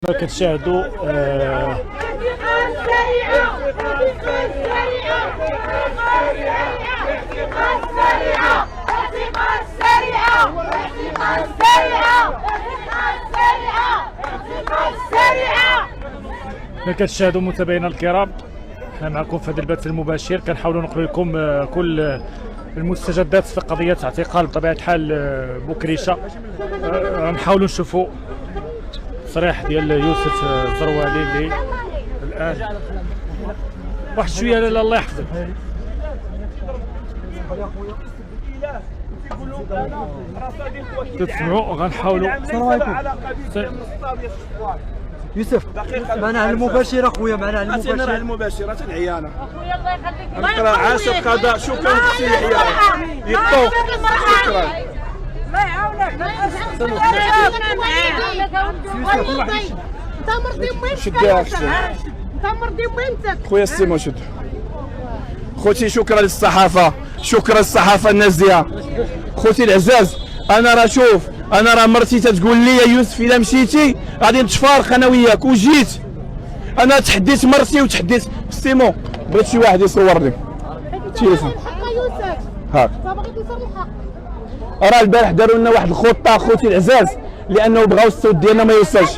كما كتشاهدوا كما كتشاهدوا متابعينا الكرام، احنا معكم في هذا البث المباشر كنحاولوا نقول لكم كل المستجدات في قضيه اعتقال بطبيعه الحال بوكريشه. غنحاولوا نشوفوا تصريح ديال يوسف الزروالي اللي الان واحد شويه. لا الله يحفظك. تسمعوا غنحاولوا. السلام عليكم يوسف. معنا على المباشر اخويا، معنا على المباشر. انا المباشره العيانه اخويا الله يخليك. نقرا عاشق قضاء. شكرا اختي يحيى يطوق. شكرا الله يعاونك. انت مرضي بنتك. شديها اختي. انت مرضي بنتك خويا السيمون شد خوتي. شكرا للصحافه، شكرا للصحافه النازيه خوتي العزاز. انا راه شوف، انا راه مرتي تتقول لي يا يوسف الا مشيتي غادي نتفارق انا وياك، وجيت انا تحديت مرتي وتحديت سيمون. بغيت شي واحد يصور لي التليفون يوسف. هاك بغيت نصور الحق. راه البارح داروا لنا واحد الخطه خوتي العزاز لانه بغاو الصوت ديالنا ما يوصلش.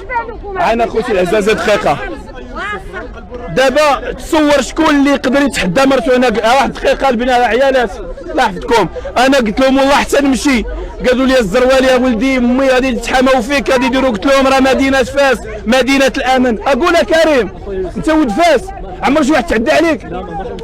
انا خوتي العزاز دقيقه دابا تصور شكون اللي يقدر يتحدى مرته. انا واحد دقيقه البنات عيالات الله يحفظكم. انا قلت لهم والله حتى نمشي، قالوا لي الزروالي يا ولدي امي غادي يتحاماو فيك غادي يديروا. قلت لهم راه مدينه فاس مدينه الامن. اقول كريم انت ولد فاس عمر شي واحد تعدى عليك؟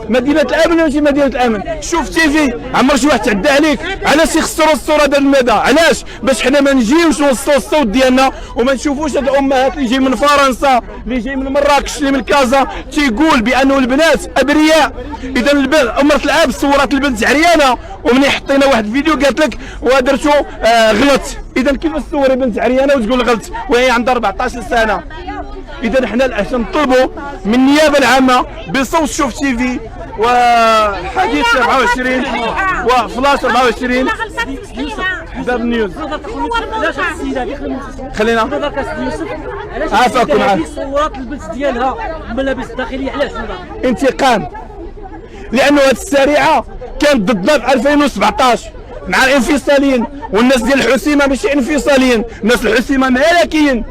مدينه الامن ماشي مدينه الامن. شوف تيفي عمر شي واحد تعدى عليك؟ علاش يخسروا الصوره ديال المدى؟ علاش؟ باش حنا ما نجيوش نوصلوا الصوت ديالنا وما نشوفوش هاد الامهات اللي جاي من فرنسا اللي جاي من مراكش اللي من كازا تيقول بانه البنات ابرياء. اذا امراه الاب صورت البنت عريانه ومني حطينا واحد الفيديو قالت لك ودرتو غلط. اذا كيفاش تصوري بنت عريانه وتقول غلط وهي عندها 14 سنه؟ اذا حنا عشان نطلبوا من النيابه العامه بصوت شوف تيفي وحديث 27 وفلاش 24 حساب النيوز. خلينا عافاكم. علاش صورات البنت ديالها ملابس داخليه؟ علاش انتقام، لانه هذه السريعه كانت ضدنا في 2017 مع الانفصاليين، والناس ديال الحسيمه ماشي انفصاليين، الناس الحسيمه ملكيين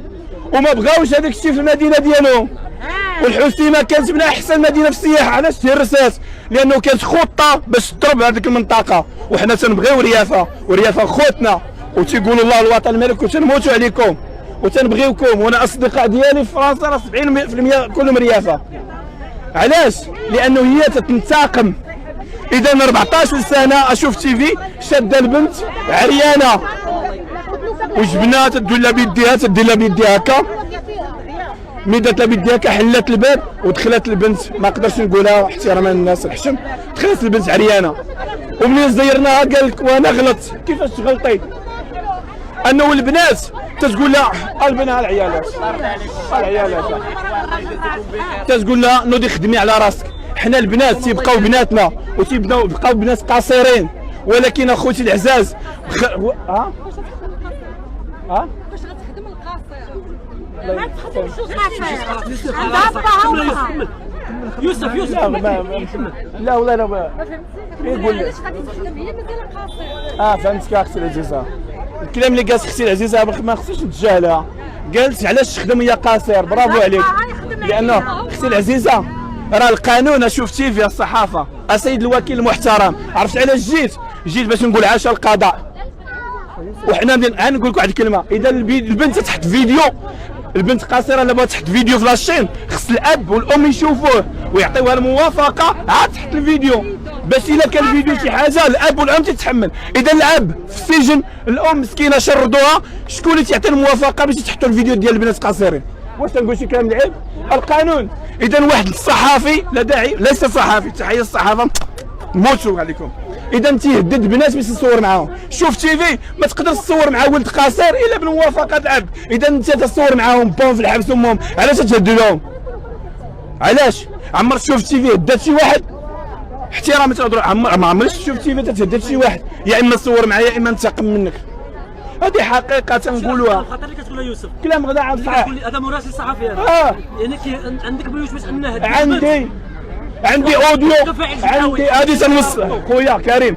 وما بغاوش هذاك الشيء في المدينه ديالهم. والحسيمه كانت من احسن مدينه في السياحه. علاش تهرست؟ لانه كانت خطه باش تضرب هذيك المنطقه، وحنا تنبغيو ريافه وريافه خوتنا، وتيقولوا الله الوطن الملك وتنموتوا عليكم وتنبغيوكم. وانا اصدقاء ديالي في فرنسا راه 70% كلهم ريافه. علاش؟ لانه هي تتنتقم. اذا 14 سنه اشوف تيفي شاده البنت عريانه وجبناها تدور لها بيديها، تدير لها بيديها هكا، ملي دات لها بيديها هكا حلات الباب ودخلت البنت. ما نقدرش نقولها احتراما للناس الحشم، دخلت البنت عريانه. ومنين زيرناها قال لك وانا غلطت. كيفاش تغلطي؟ انه البنات تتقول لها البنات العيالات تتقول لها نوضي خدمي على راسك. حنا البنات تيبقاو بناتنا وتيبقاو بنات قصيرين، ولكن اخوتي العزاز باش غتخدم القاصر ما تخدمش القاصر. عندها باها يوسف لا والله لا يقول لي علاش غادي تخدم هي مازال قاصر. فهمتك اختي العزيزه. الكلام اللي قالت اختي العزيزه ما خصنيش نتجاهلها. قالت علاش تخدم هي قاصر. برافو عليك. لانه اختي العزيزه راه القانون اشوف تيفي الصحافه. السيد الوكيل المحترم، عرفت علاش جيت باش نقول عاش القضاء. وحنا نقول لك واحد الكلمه، اذا البنت تحت فيديو، البنت قاصره لما تحت فيديو في لاشين، خص الاب والام يشوفوه ويعطيوها الموافقه عاد تحت الفيديو، باش الا كان الفيديو شي حاجه الاب والام تتحمل. اذا الاب في السجن، الام مسكينه شردوها، شكون اللي تعطي الموافقه باش يتحطوا الفيديو ديال البنات قاصرين؟ واش تنقول شي كلام لعيب؟ القانون. اذا واحد الصحافي لا داعي، ليس صحافي، تحيه الصحافه موتوا عليكم. اذا تيهدد بنات باش تصور معاهم. شوف تيفي ما تقدرش تصور مع ولد قاصر الا بموافقه الاب. اذا انت تصور معاهم بون في الحبس امهم، علاش تهددهم؟ علاش؟ عمر شوف تيفي هدات شي واحد؟ احترام تهضروا. ما عمرش شوف تيفي تهدد شي واحد، يا اما تصور معايا يا اما ننتقم منك. هذه حقيقه تنقولوها. الخطر اللي كتقولها يوسف كلام غدا عن صحيح. هذا مراسل صحفي هذا. يعني عندك بيوت باش انه عندي اوديو، عندي هذه تنوصل خويا كريم،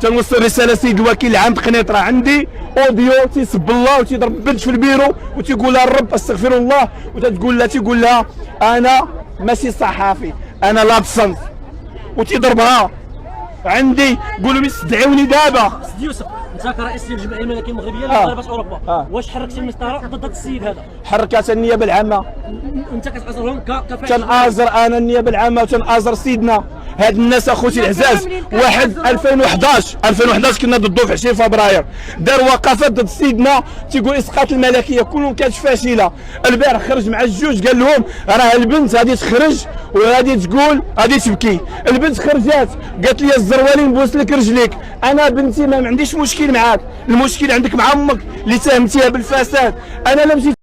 تنوصل رساله سيد الوكيل العام قنيطره، عندي اوديو تيسب الله وتيضرب بنت في البيرو وتيقول لها الرب استغفر الله، وتتقول لها تيقول لها انا ماشي صحافي انا لابسنت، وتيضربها. عندي قولوا يستدعوني دابا. سيدي يوسف انت كرئيس الجمعيه الملكيه المغربيه لمغاربه اوروبا، واش حركتي المسطره ضد السيد هذا؟ حركات النيابه العامه، انت كتعذرهم كفاعل؟ تنآزر انا النيابه العامه وتنآزر سيدنا. هاد الناس اخوتي العزاز، واحد 2011 كنا ضده في 20 فبراير، دار وقفات ضد سيدنا تيقول اسقاط الملكيه كلهم كانت فاشله. البارح خرج مع الجوج قال لهم راه البنت غادي تخرج وغادي تقول غادي تبكي. البنت خرجات قالت لي الزروالي نبوس لك رجليك. انا بنتي ما عنديش مشكل معاك، المشكل عندك مع امك اللي ساهمتيها بالفساد. انا لا مشيت